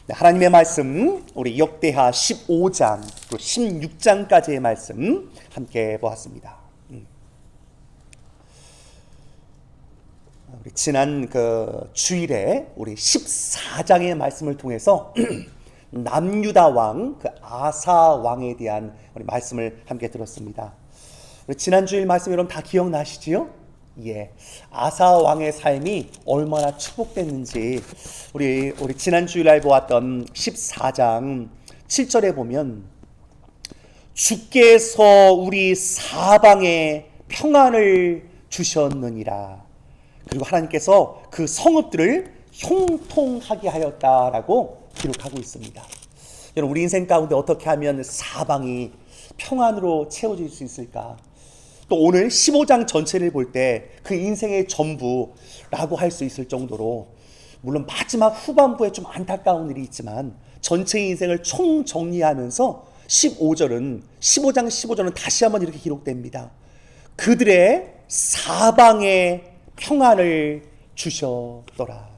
네, 하나님의 말씀 우리 역대하 15장 또 16장까지의 말씀 함께 보았습니다. 우리 지난 그 주일에 우리 14장의 말씀을 통해서 남유다 왕 그 아사 왕에 대한 우리 말씀을 함께 들었습니다. 우리 지난 주일 말씀 여러분 다 기억나시지요? 예, 아사 왕의 삶이 얼마나 축복됐는지 우리 지난 주일날 보았던 14장 7절에 보면 주께서 우리 사방에 평안을 주셨느니라. 그리고 하나님께서 그 성읍들을 형통하게 하였다라고 기록하고 있습니다. 여러분, 우리 인생 가운데 어떻게 하면 사방이 평안으로 채워질 수 있을까? 또 오늘 15장 전체를 볼 때 그 인생의 전부라고 할 수 있을 정도로, 물론 마지막 후반부에 좀 안타까운 일이 있지만 전체의 인생을 총정리하면서 15장 15절은 다시 한번 이렇게 기록됩니다. 그들의 사방에 평안을 주셨더라.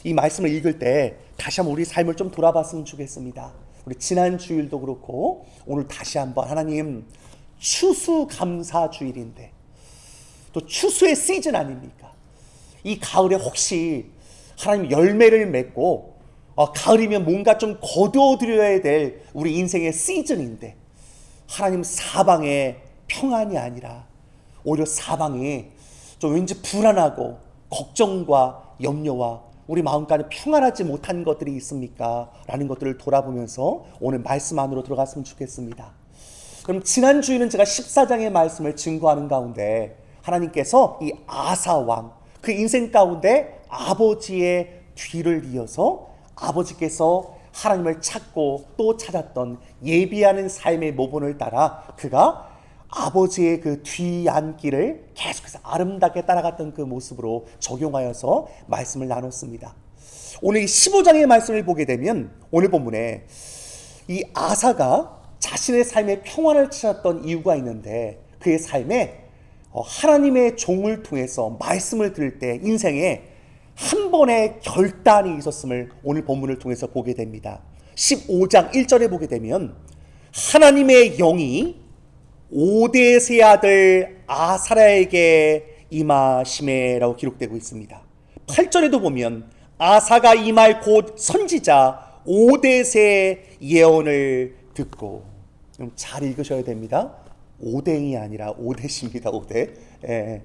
이 말씀을 읽을 때 다시 한번 우리 삶을 좀 돌아봤으면 좋겠습니다. 우리 지난 주일도 그렇고 오늘 다시 한번 하나님, 추수감사주일인데 또 추수의 시즌 아닙니까? 이 가을에 혹시 하나님 열매를 맺고 가을이면 뭔가 좀 거두어드려야 될 우리 인생의 시즌인데 하나님 사방에 평안이 아니라 오히려 사방에 좀 왠지 불안하고 걱정과 염려와 우리 마음까지 평안하지 못한 것들이 있습니까? 라는 것들을 돌아보면서 오늘 말씀 안으로 들어갔으면 좋겠습니다. 그럼 지난 주에는 제가 14장의 말씀을 증거하는 가운데 하나님께서 이 아사 왕, 그 인생 가운데 아버지의 뒤를 이어서 아버지께서 하나님을 찾고 또 찾았던 예비하는 삶의 모본을 따라 그가 아버지의 그 뒤안길을 계속해서 아름답게 따라갔던 그 모습으로 적용하여서 말씀을 나눴습니다. 오늘 15장의 말씀을 보게 되면 오늘 본문에 이 아사가 자신의 삶에 평안을 찾았던 이유가 있는데 그의 삶에 하나님의 종을 통해서 말씀을 들을 때 인생에 한 번의 결단이 있었음을 오늘 본문을 통해서 보게 됩니다. 15장 1절에 보게 되면 하나님의 영이 오뎃의 아들 아사랴에게 임하심에라고 기록되고 있습니다. 8절에도 보면 아사가 이 말 곧 선지자 오뎃의 예언을 듣고, 잘 읽으셔야 됩니다. 오뎅이 아니라 오뎃입니다. 오뎃. 예.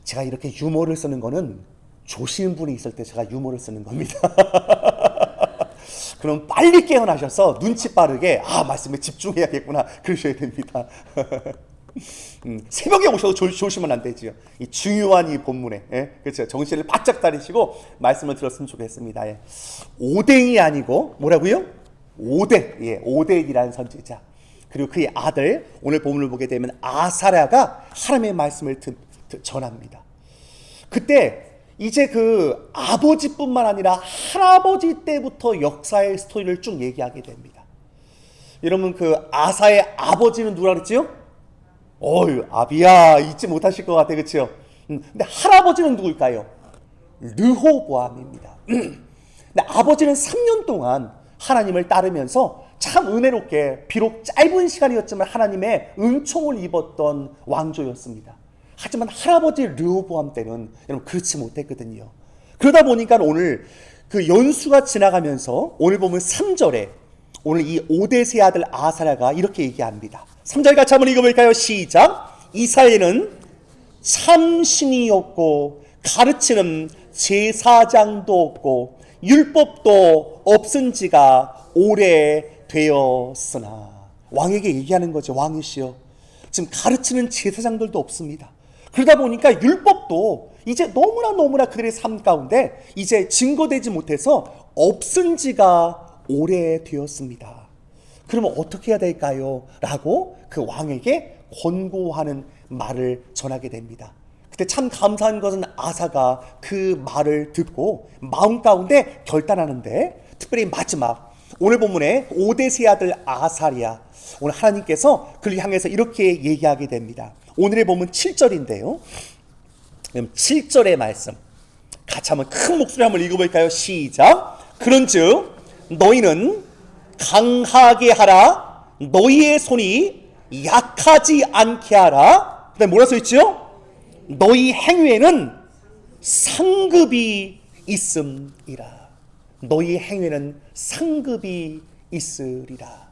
제가 이렇게 유머를 쓰는 거는 조신 분이 있을 때 제가 유머를 쓰는 겁니다. 그럼 빨리 깨어나셔서 눈치 빠르게 말씀에 집중해야겠구나 그러셔야 됩니다. 새벽에 오셔도 조시면 안 되지요. 이 중요한 이 본문에, 그렇죠. 정신을 바짝 다리시고 말씀을 들었으면 좋겠습니다. 오뎅이 아니고 뭐라고요? 오뎃, 오뎃이라는 선지자. 그리고 그의 아들, 오늘 본문을 보게 되면 아사랴가 하나님의 말씀을 전합니다. 그때 이제 그 아버지뿐만 아니라 할아버지 때부터 역사의 스토리를 쭉 얘기하게 됩니다. 여러분, 그 아사의 아버지는 누구라 그랬지요? 아비야 잊지 못하실 것 같아, 그렇죠? 근데 할아버지는 누굴까요? 르호보암입니다. 근데 아버지는 3년 동안 하나님을 따르면서 참 은혜롭게 비록 짧은 시간이었지만 하나님의 은총을 입었던 왕조였습니다. 하지만 할아버지 르호보암 때는 여러분 그렇지 못했거든요. 그러다 보니까 오늘 그 연수가 지나가면서 오늘 보면 3절에 오늘 이 오뎃의 아들 아사랴가 이렇게 얘기합니다. 3절 같이 한번 읽어볼까요? 시작. 이스라엘은 참신이었고 가르치는 제사장도 없고 율법도 없은 지가 오래되었으나, 왕에게 얘기하는 거죠. 왕이시여, 지금 가르치는 제사장들도 없습니다. 그러다 보니까 율법도 이제 너무나 그들의 삶 가운데 이제 증거되지 못해서 없은 지가 오래되었습니다. 그러면 어떻게 해야 될까요? 라고 그 왕에게 권고하는 말을 전하게 됩니다. 그때 참 감사한 것은 아사가 그 말을 듣고 마음 가운데 결단하는데, 특별히 마지막 오늘 본문에 오뎃의 아들 아사랴, 오늘 하나님께서 그를 향해서 이렇게 얘기하게 됩니다. 오늘의 본문 7절인데요. 7절의 말씀 같이 한번 큰 목소리 한번 읽어볼까요? 시작. 그런즉 너희는 강하게 하라. 너희의 손이 약하지 않게 하라. 그 다음에 뭐라 써있죠? 너희 행위에는 상급이 있음이라. 너희 행위에는 상급이 있으리라.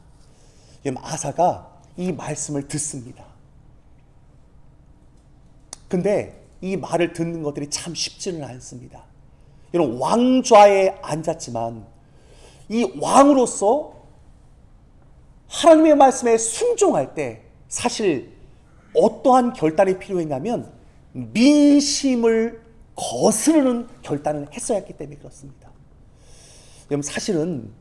아사가 이 말씀을 듣습니다. 근데 이 말을 듣는 것들이 참 쉽지는 않습니다. 여러분, 왕좌에 앉았지만 이 왕으로서 하나님의 말씀에 순종할 때 사실 어떠한 결단이 필요했냐면 민심을 거스르는 결단을 했어야 했기 때문에 그렇습니다. 여러분, 사실은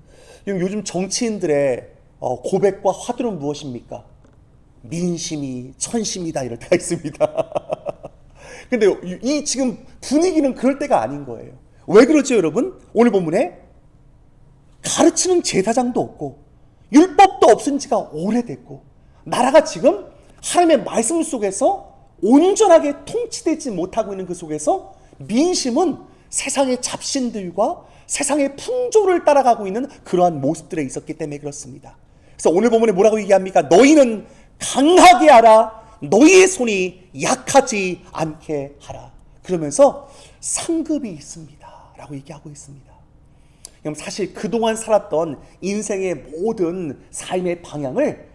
요즘 정치인들의 고백과 화두는 무엇입니까? 민심이 천심이다 이럴 때가 있습니다. 근데 이 지금 분위기는 그럴 때가 아닌 거예요. 왜 그러죠, 여러분? 오늘 본문에 가르치는 제사장도 없고 율법도 없은 지가 오래됐고 나라가 지금 하나님의 말씀 속에서 온전하게 통치되지 못하고 있는 그 속에서 민심은 세상의 잡신들과 세상의 풍조를 따라가고 있는 그러한 모습들에 있었기 때문에 그렇습니다. 그래서 오늘 본문에 뭐라고 얘기합니까? 너희는 강하게 하라. 너희의 손이 약하지 않게 하라. 그러면서 상급이 있습니다 라고 얘기하고 있습니다. 그럼 사실 그동안 살았던 인생의 모든 삶의 방향을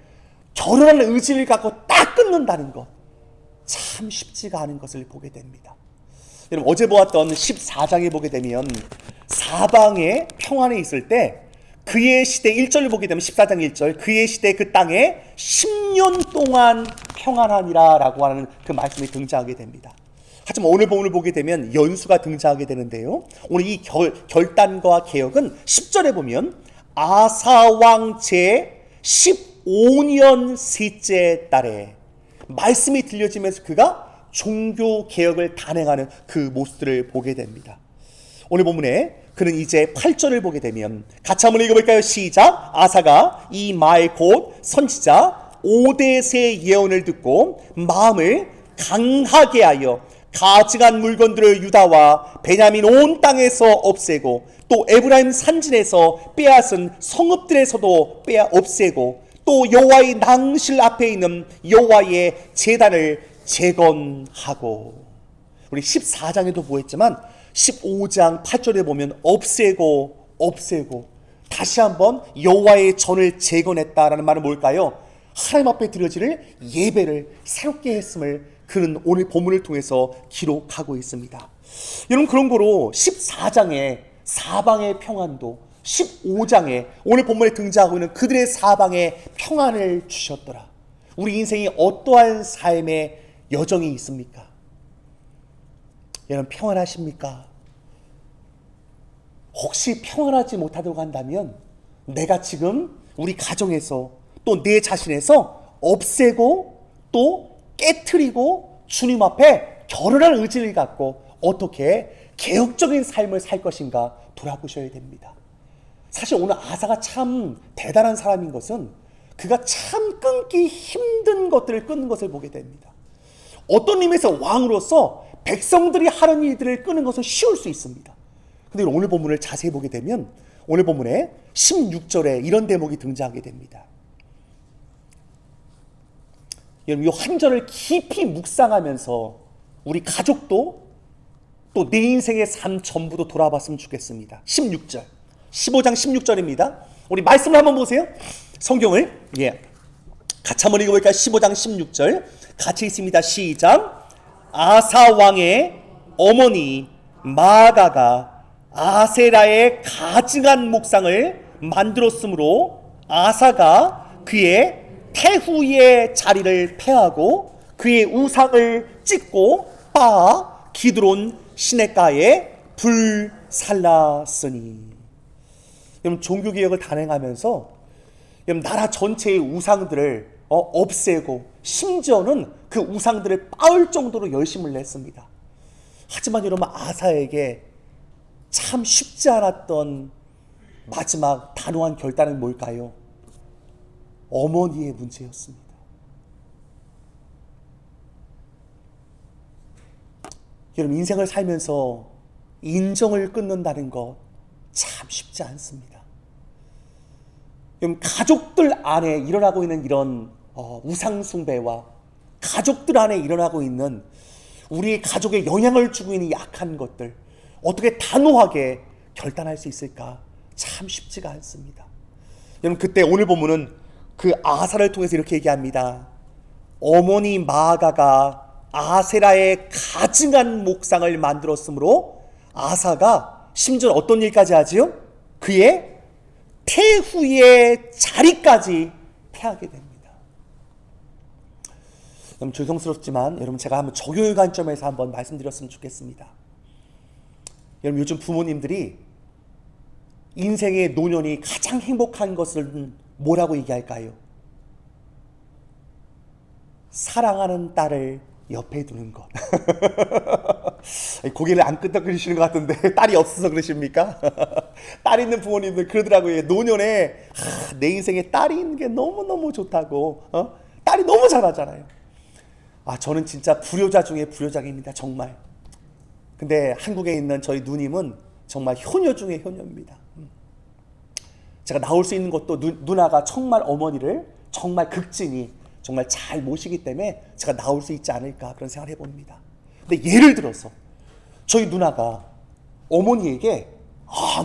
결혼하는 의지를 갖고 딱 끊는다는 것, 참 쉽지가 않은 것을 보게 됩니다. 여러분, 어제 보았던 14장에 보게 되면 사방에 평안에 있을 때 그의 시대 1절을 보게 되면 14장 1절 그의 시대 그 땅에 10년 동안 평안하니라 라고 하는 그 말씀이 등장하게 됩니다. 하지만 오늘 본문을 보게 되면 연수가 등장하게 되는데요, 오늘 이 결단과 개혁은 10절에 보면 아사왕 제 15년 셋째 달에 말씀이 들려지면서 그가 종교개혁을 단행하는 그 모습들을 보게 됩니다. 오늘 본문에 그는 이제 8절을 보게 되면 같이 한번 읽어볼까요? 시작. 아사가 이 말 곧 선지자 오뎃의 예언을 듣고 마음을 강하게 하여 가증한 물건들을 유다와 베냐민 온 땅에서 없애고 또 에브라임 산진에서 빼앗은 성읍들에서도 없애고 또 여호와의 낭실 앞에 있는 여호와의 제단을 재건하고, 우리 14장에도 보였지만 15장 8절에 보면 없애고 다시 한번 여호와의 전을 재건했다라는 말은 뭘까요? 하나님 앞에 드려질 예배를 새롭게 했음을 그는 오늘 본문을 통해서 기록하고 있습니다. 여러분, 그런 거로 14장에 사방의 평안도 15장에 오늘 본문에 등장하고 있는 그들의 사방에 평안을 주셨더라. 우리 인생이 어떠한 삶의 여정이 있습니까? 여러분, 평안하십니까? 혹시 평안하지 못하도록 한다면 내가 지금 우리 가정에서 또 내 자신에서 없애고 또 깨트리고 주님 앞에 결혼할 의지를 갖고 어떻게 개혁적인 삶을 살 것인가 돌아보셔야 됩니다. 사실 오늘 아사가 참 대단한 사람인 것은 그가 참 끊기 힘든 것들을 끊는 것을 보게 됩니다. 어떤 의미에서 왕으로서 백성들이 하는 일들을 끊는 것은 쉬울 수 있습니다. 근데 오늘 본문을 자세히 보게 되면 오늘 본문에 16절에 이런 대목이 등장하게 됩니다. 여러분, 이 한 절을 깊이 묵상하면서 우리 가족도 또 내 인생의 삶 전부도 돌아봤으면 좋겠습니다. 16절 15장 16절입니다. 우리 말씀을 한번 보세요. 성경을 같이 한번 읽어볼까요? 15장 16절 같이 있습니다. 시작. 아사 왕의 어머니 마아가가 아세라의 가증한 목상을 만들었으므로 아사가 그의 태후의 자리를 폐하고 그의 우상을 찢고 빻아 기드론 시냇가에 불살랐으니. 여러분, 종교개혁을 단행하면서 여러분, 나라 전체의 우상들을 없애고 심지어는 그 우상들을 빻을 정도로 열심을 냈습니다. 하지만 여러분, 아사에게 참 쉽지 않았던 마지막 단호한 결단은 뭘까요? 어머니의 문제였습니다. 여러분, 인생을 살면서 인정을 끊는다는 것 참 쉽지 않습니다. 가족들 안에 일어나고 있는 이런 우상 숭배와 가족들 안에 일어나고 있는 우리 가족에 영향을 주고 있는 약한 것들 어떻게 단호하게 결단할 수 있을까? 참 쉽지가 않습니다. 여러분, 그때 오늘 본문은 그 아사를 통해서 이렇게 얘기합니다. 어머니 마아가가 아세라의 가증한 목상을 만들었으므로 아사가 심지어 어떤 일까지 하지요? 그의 태후의 자리까지 패하게 됩니다. 너무 죄송스럽지만 여러분, 제가 한번 적용의 관점에서 한번 말씀드렸으면 좋겠습니다. 여러분, 요즘 부모님들이 인생의 노년이 가장 행복한 것을 뭐라고 얘기할까요? 사랑하는 딸을 옆에 두는 것. 고개를 안 끄덕거리시는 것 같은데 딸이 없어서 그러십니까? 딸 있는 부모님들 그러더라고요. 노년에 내 인생에 딸이 있는 게 너무너무 좋다고. 딸이 너무 잘하잖아요. 저는 진짜 불효자 중에 불효자입니다. 정말. 근데 한국에 있는 저희 누님은 정말 효녀 중에 효녀입니다. 제가 나올 수 있는 것도 누나가 정말 어머니를 정말 극진히 정말 잘 모시기 때문에 제가 나올 수 있지 않을까 그런 생각을 해봅니다. 근데 예를 들어서 저희 누나가 어머니에게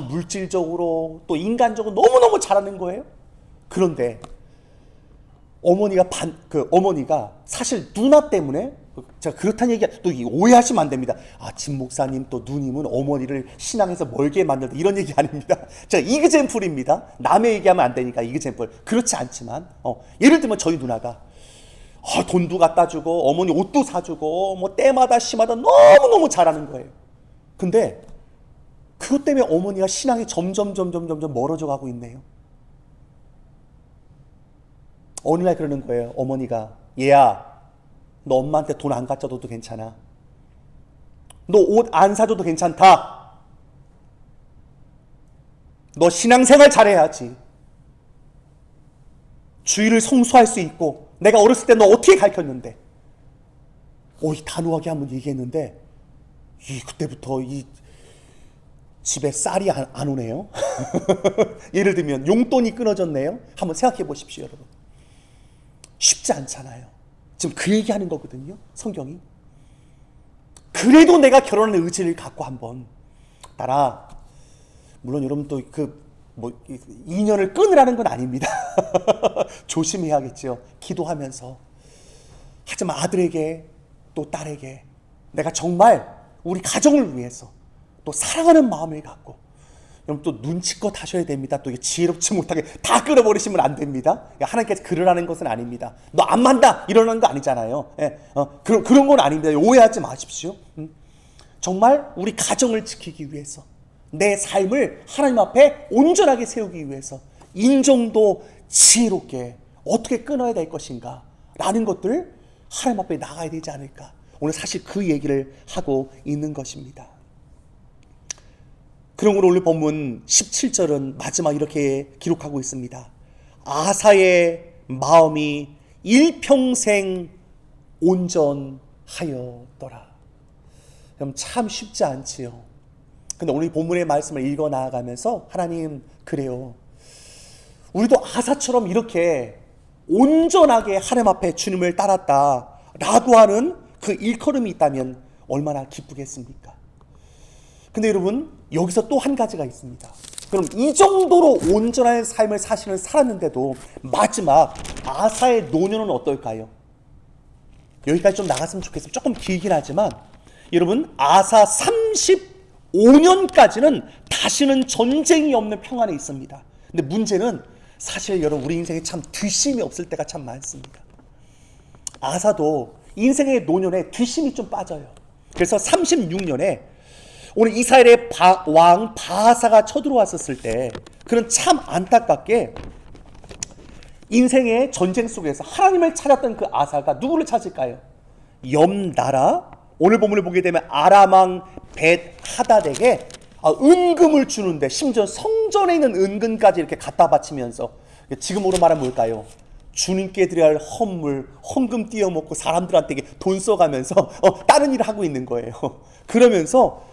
물질적으로 또 인간적으로 너무너무 잘하는 거예요. 그런데 어머니가 사실 누나 때문에, 제가 그렇다는 얘기 또 오해하시면 안 됩니다. 진 목사님 또 누님은 어머니를 신앙에서 멀게 만들다 이런 얘기 아닙니다. 제가 이그젬플입니다. 남의 얘기하면 안 되니까 이그젬플. 그렇지 않지만 예를 들면 저희 누나가 돈도 갖다 주고 어머니 옷도 사주고 뭐 때마다 시마다 너무너무 잘하는 거예요. 근데 그것 때문에 어머니가 신앙이 점점 멀어져 가고 있네요. 어느 날 그러는 거예요. 어머니가, 얘야, 너 엄마한테 돈 안 갖다 줘도 괜찮아. 너 옷 안 사줘도 괜찮다. 너 신앙생활 잘해야지. 주의를 성수할 수 있고, 내가 어렸을 때 너 어떻게 가르쳤는데. 단호하게 한번 얘기했는데 그때부터 집에 쌀이 안 오네요. 예를 들면 용돈이 끊어졌네요. 한번 생각해 보십시오, 여러분. 쉽지 않잖아요. 지금 그 얘기하는 거거든요, 성경이. 그래도 내가 결혼의 의지를 갖고 한번 따라, 물론 여러분 또 인연을 끊으라는 건 아닙니다. 조심해야겠죠. 기도하면서. 하지만 아들에게 또 딸에게 내가 정말 우리 가정을 위해서 또 사랑하는 마음을 갖고, 여러분 또 눈치껏 하셔야 됩니다. 또 지혜롭지 못하게 다 끌어버리시면 안 됩니다. 하나님께서 그러라는 것은 아닙니다. 너 안 만다 이러는 거 아니잖아요. 그런 건 아닙니다. 오해하지 마십시오. 정말 우리 가정을 지키기 위해서, 내 삶을 하나님 앞에 온전하게 세우기 위해서 인정도 지혜롭게 어떻게 끊어야 될 것인가 라는 것들을 하나님 앞에 나가야 되지 않을까. 오늘 사실 그 얘기를 하고 있는 것입니다. 그러므로 오늘 본문 17절은 마지막 이렇게 기록하고 있습니다. 아사의 마음이 일평생 온전하였더라. 그럼 참 쉽지 않지요. 근데 오늘 본문의 말씀을 읽어 나아가면서 하나님, 그래요, 우리도 아사처럼 이렇게 온전하게 하나님 앞에 주님을 따랐다라고 하는 그 일컬음이 있다면 얼마나 기쁘겠습니까? 근데 여러분, 여기서 또 한 가지가 있습니다. 그럼 이 정도로 온전한 삶을 사실은 살았는데도 마지막 아사의 노년은 어떨까요? 여기까지 좀 나갔으면 좋겠습니다. 조금 길긴 하지만 여러분, 아사 35년까지는 다시는 전쟁이 없는 평안에 있습니다. 근데 문제는 사실 여러분, 우리 인생에 참 뒷심이 없을 때가 참 많습니다. 아사도 인생의 노년에 뒷심이 좀 빠져요. 그래서 36년에 오늘 이스라엘의 왕 바하사가 쳐들어왔었을 때 그는 참 안타깝게 인생의 전쟁 속에서 하나님을 찾았던 그 아사가 누구를 찾을까요? 옆나라, 오늘 본문을 보게 되면 아람왕 벳 하닷에게 은금을 주는데, 심지어 성전에 있는 은금까지 이렇게 갖다 바치면서, 지금으로 말하면 뭘까요? 주님께 드려야 할 헌물, 헌금 띄어먹고 사람들한테 돈 써가면서 다른 일을 하고 있는 거예요. 그러면서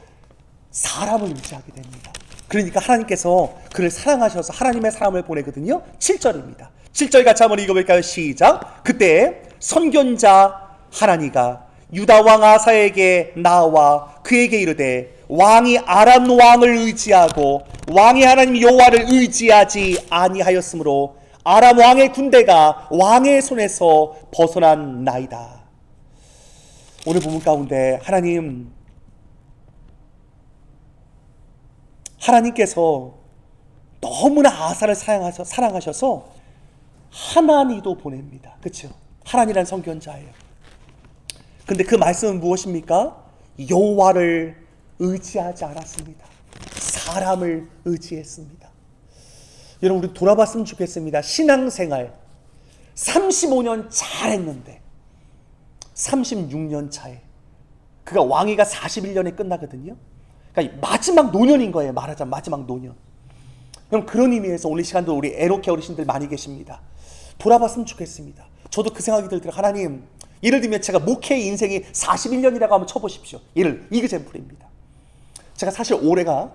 사람을 의지하게 됩니다. 그러니까 하나님께서 그를 사랑하셔서 하나님의 사람을 보내거든요. 7절입니다. 7절 같이 한번 읽어볼까요? 시작. 그때 선견자 하나니가 유다 왕 아사에게 나와 그에게 이르되 왕이 아람 왕을 의지하고 왕의 하나님 여호와를 의지하지 아니하였으므로 아람 왕의 군대가 왕의 손에서 벗어난 나이다. 오늘 본문 가운데 하나님께서 너무나 아사를 사랑하셔서 하나니도 보냅니다. 그렇죠? 하나니란 선견자예요. 근데 그 말씀은 무엇입니까? 여호와를 의지하지 않았습니다. 사람을 의지했습니다. 여러분, 우리 돌아봤으면 좋겠습니다. 신앙생활 35년 잘했는데 36년 차에 그가 왕위가 41년에 끝나거든요. 그러니까 마지막 노년인 거예요. 말하자면 마지막 노년. 그럼 그런 의미에서 오늘 시간도 우리 에노케 어르신들 많이 계십니다. 돌아봤으면 좋겠습니다. 저도 그 생각이 들더라고요. 하나님, 예를 들면 제가 목회 인생이 41년이라고 한번 쳐보십시오. 이그젠플입니다. 제가 사실 올해가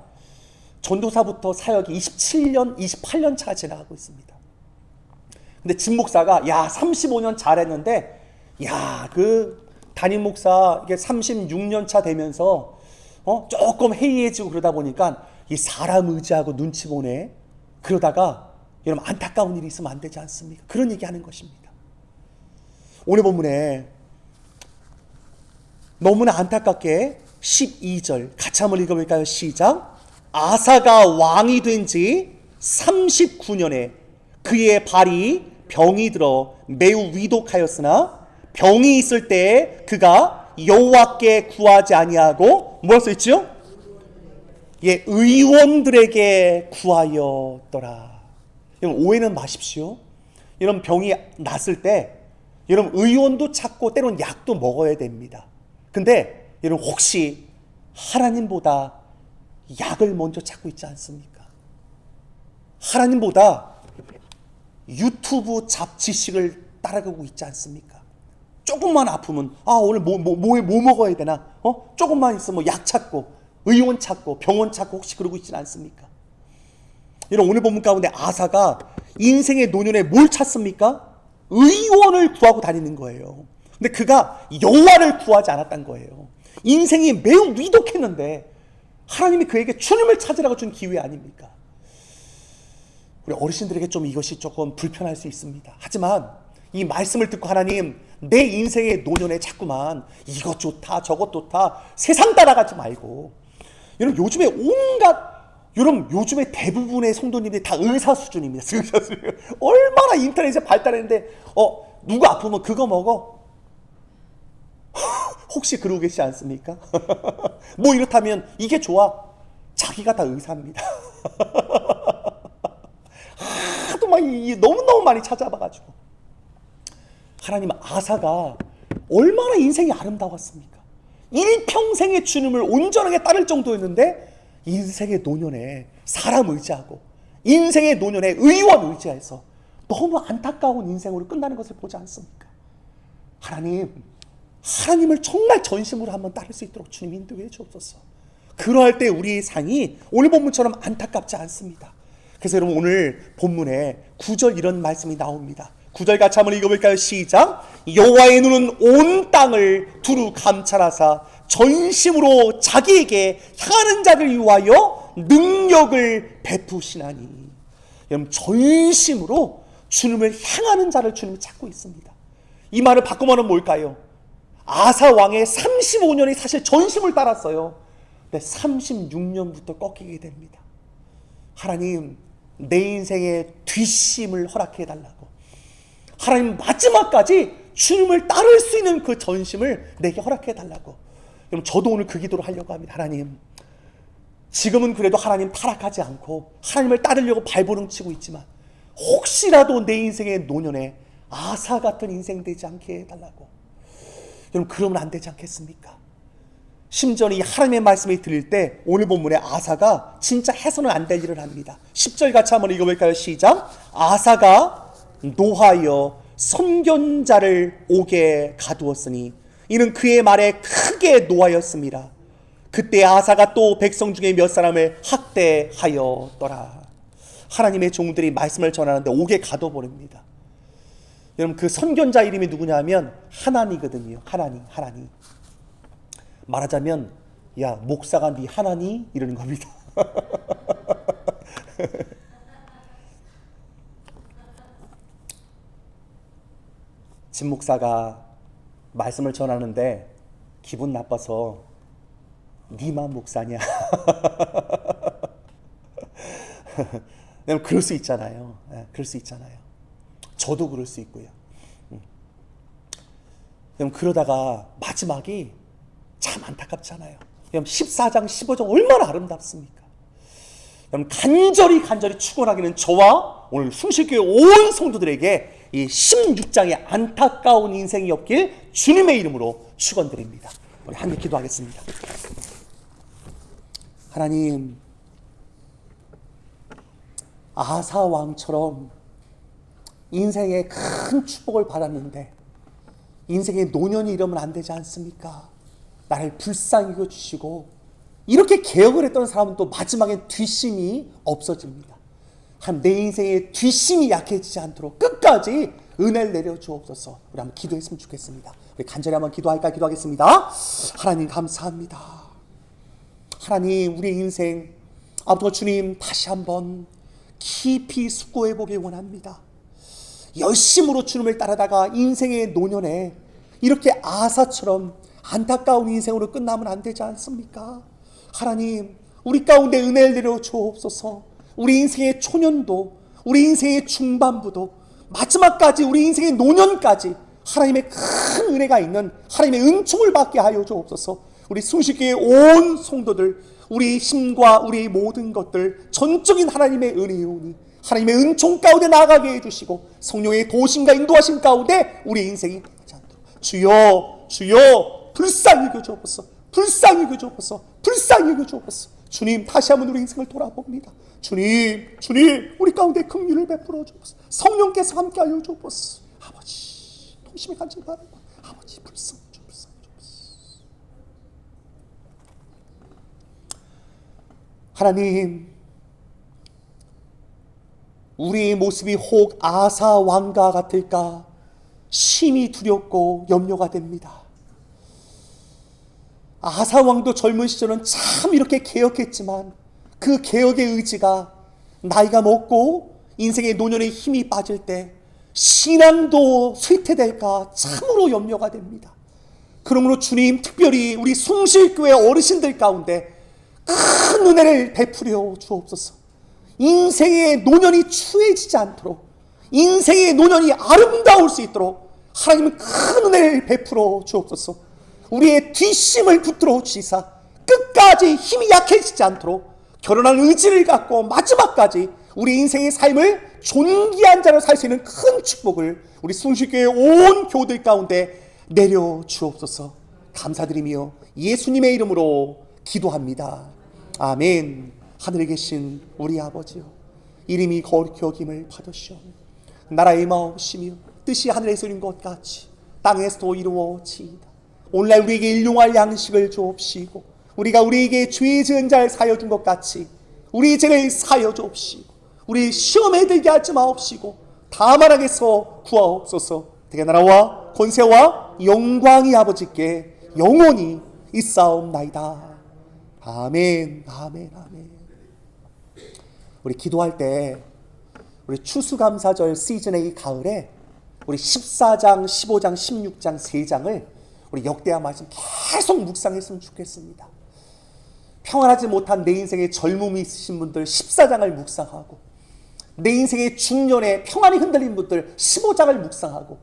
전도사부터 사역이 27년, 28년 차가 지나가고 있습니다. 근데 진 목사가 35년 잘했는데 그 담임 목사 이게 36년 차 되면서 조금 해이해지고 그러다 보니까 이 사람 의지하고 눈치 보네. 그러다가 여러분 안타까운 일이 있으면 안 되지 않습니까? 그런 얘기하는 것입니다. 오늘 본문에 너무나 안타깝게 12절 같이 한번 읽어볼까요? 시작. 아사가 왕이 된 지 39년에 그의 발이 병이 들어 매우 위독하였으나 병이 있을 때 그가 여호와께 구하지 아니하고 뭐라 써있죠? 의원들에게 구하였더라. 여러분 오해는 마십시오. 여러분 병이 났을 때 여러분 의원도 찾고 때로는 약도 먹어야 됩니다. 근데 여러분 혹시 하나님보다 약을 먼저 찾고 있지 않습니까? 하나님보다 유튜브 잡지식을 따라가고 있지 않습니까? 조금만 아프면 오늘 뭐 먹어야 되나? 조금만 있으면 약 찾고 의원 찾고 병원 찾고 혹시 그러고 있지는 않습니까? 여러분 오늘 본문 가운데 아사가 인생의 노년에 뭘 찾습니까? 의원을 구하고 다니는 거예요. 근데 그가 여호와를 구하지 않았던 거예요. 인생이 매우 위독했는데 하나님이 그에게 주님을 찾으라고 준 기회 아닙니까? 우리 어르신들에게 좀 이것이 조금 불편할 수 있습니다. 하지만 이 말씀을 듣고 하나님 내 인생의 노년에 자꾸만 이것 좋다 저것 좋다 세상 따라가지 말고 여러분 요즘에 대부분의 성도님들이 다 의사 수준입니다. 의사 수준. 얼마나 인터넷에 발달했는데 누구 아프면 그거 먹어. 혹시 그러고 계시지 않습니까? 뭐 이렇다면 이게 좋아. 자기가 다 의사입니다. 하도 막 너무너무 많이 찾아봐가지고 하나님 아사가 얼마나 인생이 아름다웠습니까? 일평생의 주님을 온전하게 따를 정도였는데 인생의 노년에 사람 의지하고 인생의 노년에 의원 의지해서 너무 안타까운 인생으로 끝나는 것을 보지 않습니까? 하나님을 정말 전심으로 한번 따를 수 있도록 주님 인도해 주옵소서. 그러할 때 우리의 상이 오늘 본문처럼 안타깝지 않습니다. 그래서 여러분 오늘 본문에 9절 이런 말씀이 나옵니다. 9절 같이 한번 읽어볼까요? 시작. 여호와의 눈은 온 땅을 두루 감찰하사 전심으로 자기에게 향하는 자를 위하여 능력을 베푸시나니. 여러분 전심으로 주님을 향하는 자를 주님이 찾고 있습니다. 이 말을 바꾸면 뭘까요? 아사 왕의 35년이 사실 전심을 따랐어요. 근데 36년부터 꺾이게 됩니다. 하나님 내 인생의 뒷심을 허락해 달라고. 하나님 마지막까지 주님을 따를 수 있는 그 전심을 내게 허락해 달라고. 그럼 저도 오늘 그 기도를 하려고 합니다. 하나님 지금은 그래도 하나님 타락하지 않고 하나님을 따르려고 발버둥치고 있지만 혹시라도 내 인생의 노년에 아사 같은 인생 되지 않게 해달라고. 여러분 그러면 안 되지 않겠습니까? 심지어 이 하나님의 말씀을 들을 때 오늘 본문에 아사가 진짜 해서는 안 될 일을 합니다. 10절 같이 한번 읽어볼까요? 시작. 아사가 노하여 선견자를 옥에 가두었으니 이는 그의 말에 크게 노하였습니다. 그때 아사가 또 백성 중에 몇 사람을 학대하였더라. 하나님의 종들이 말씀을 전하는데 옥에 가둬버립니다. 여러분, 그 선견자 이름이 누구냐면 하나니거든요. 하나니. 말하자면 야, 목사가 네 하나니? 이러는 겁니다. 진 목사가 말씀을 전하는데 기분 나빠서 니만 목사냐? 그럴 수 있잖아요. 그럴 수 있잖아요. 저도 그럴 수 있고요. 그러다가 마지막이 참 안타깝잖아요. 14장 15장 얼마나 아름답습니까? 간절히 축원하기는 저와 오늘 숭실교회 온 성도들에게 이 16장의 안타까운 인생이 없길 주님의 이름으로 축원드립니다. 우리 함께 기도하겠습니다. 하나님, 아사 왕처럼 인생에 큰 축복을 받았는데 인생의 노년이 이러면 안 되지 않습니까? 나를 불쌍히 여겨주시고 이렇게 개혁을 했던 사람은 또 마지막엔 뒷심이 없어집니다. 내 인생의 뒷심이 약해지지 않도록 끝까지 은혜를 내려주옵소서. 우리 한번 기도했으면 좋겠습니다. 우리 간절히 한번 기도하겠습니다. 하나님 감사합니다. 하나님, 우리의 인생 아버지 주님 다시 한번 깊이 숙고해 보길 원합니다. 열심으로 주님을 따르다가 인생의 노년에 이렇게 아사처럼 안타까운 인생으로 끝나면 안 되지 않습니까? 하나님, 우리 가운데 은혜를 내려 주옵소서. 우리 인생의 초년도, 우리 인생의 중반부도, 마지막까지 우리 인생의 노년까지 하나님의 큰 은혜가 있는 하나님의 은총을 받게 하여 주옵소서. 우리 숭실교회 온 성도들, 우리 힘과 우리 모든 것들 전적인 하나님의 은혜이오니 하나님의 은총 가운데 나아가게 해주시고 성령의 도심과 인도하심 가운데 우리 인생이 가지 않도록 주여 불쌍히 여겨주옵소서. 불쌍히 여겨주옵소서. 주님, 다시 한번 우리 인생을 돌아봅니다. 주님 우리 가운데 긍휼을 베풀어 주옵소서. 성령께서 함께하여 주옵소서. 아버지, 도심의 간증 바랍니다. 아버지, 불쌍히 주옵소서. 하나님, 우리의 모습이 혹 아사 왕과 같을까 심히 두렵고 염려가 됩니다. 아사 왕도 젊은 시절은 참 이렇게 개혁했지만 그 개혁의 의지가 나이가 먹고 인생의 노년에 힘이 빠질 때 신앙도 쇠퇴될까 참으로 염려가 됩니다. 그러므로 주님, 특별히 우리 숭실교회 어르신들 가운데 큰 은혜를 베풀어 주옵소서. 인생의 노년이 추해지지 않도록, 인생의 노년이 아름다울 수 있도록 하나님은 큰 은혜를 베풀어 주옵소서. 우리의 뒷심을 붙들어 주시사 끝까지 힘이 약해지지 않도록 결혼한 의지를 갖고 마지막까지 우리 인생의 삶을 존귀한 자로 살 수 있는 큰 축복을 우리 숭실교회 온 교우들 가운데 내려 주옵소서. 감사드리며 예수님의 이름으로 기도합니다. 아멘. 하늘에 계신 우리 아버지여, 이름이 거룩히 여김을 받으시오. 나라의 마음이시며 뜻이 하늘에서 이룬 것 같이 땅에서도 이루어지이다. 오늘날 우리에게 일용할 양식을 주옵시고 우리가 우리에게 죄 지은 자를 사여 준 것 같이 우리 죄를 사여 주옵시고 우리 시험에 들게 하지 마옵시고 다만 악에서 구하옵소서. 대개 나라와 권세와 영광이 아버지께 영원히 있사옵나이다. 아멘. 우리 기도할 때 우리 추수감사절 시즌의 이 가을에 우리 14장, 15장, 16장 3장을 우리 역대하 말씀 계속 묵상했으면 좋겠습니다. 평안하지 못한 내 인생에 젊음이 있으신 분들 14장을 묵상하고, 내 인생의 중년에 평안이 흔들린 분들 15장을 묵상하고,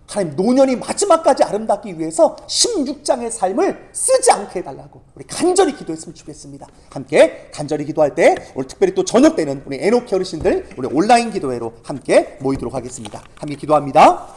하나님 노년이 마지막까지 아름답기 위해서 16장의 삶을 쓰지 않게 해달라고 우리 간절히 기도했으면 좋겠습니다. 함께 간절히 기도할 때 오늘 특별히 또 저녁 때는 우리 에노키 어르신들 우리 온라인 기도회로 함께 모이도록 하겠습니다. 함께 기도합니다.